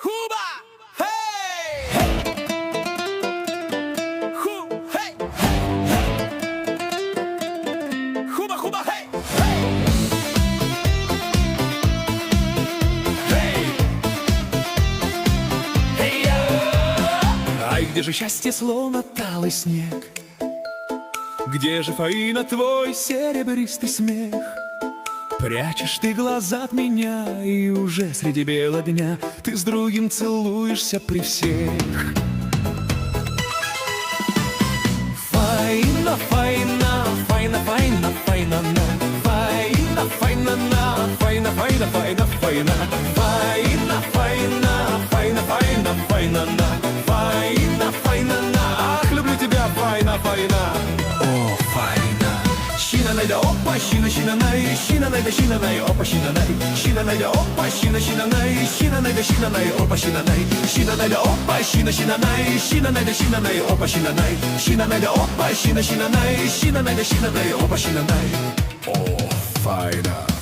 Хуба! Хей! Ху! Хей! Хуба, хуба, хей! Хей! Хей-я! Ай, где же счастье, словно талый снег? Где же, Фаина, твой серебристый смех? Прячешь ты глаза от меня, и уже среди бела дня ты с другим целуешься при всех. Фаина, фаина, фаина, фаина, фаина, фаина, фаина, фаина, фаина, фаина, фаина, фаина, фаина, фаина, фаина, фаина, фаина, фаина, ах, люблю тебя, фаина, фаина. О, фаина. Щина найда опа, щина най, щина найда опа, щина найда опа, щина най, щина най, опа, щина найда опа, щина най, щина най, опа, щина найда опа, щина най, щина най, опа, щина най. О, файна.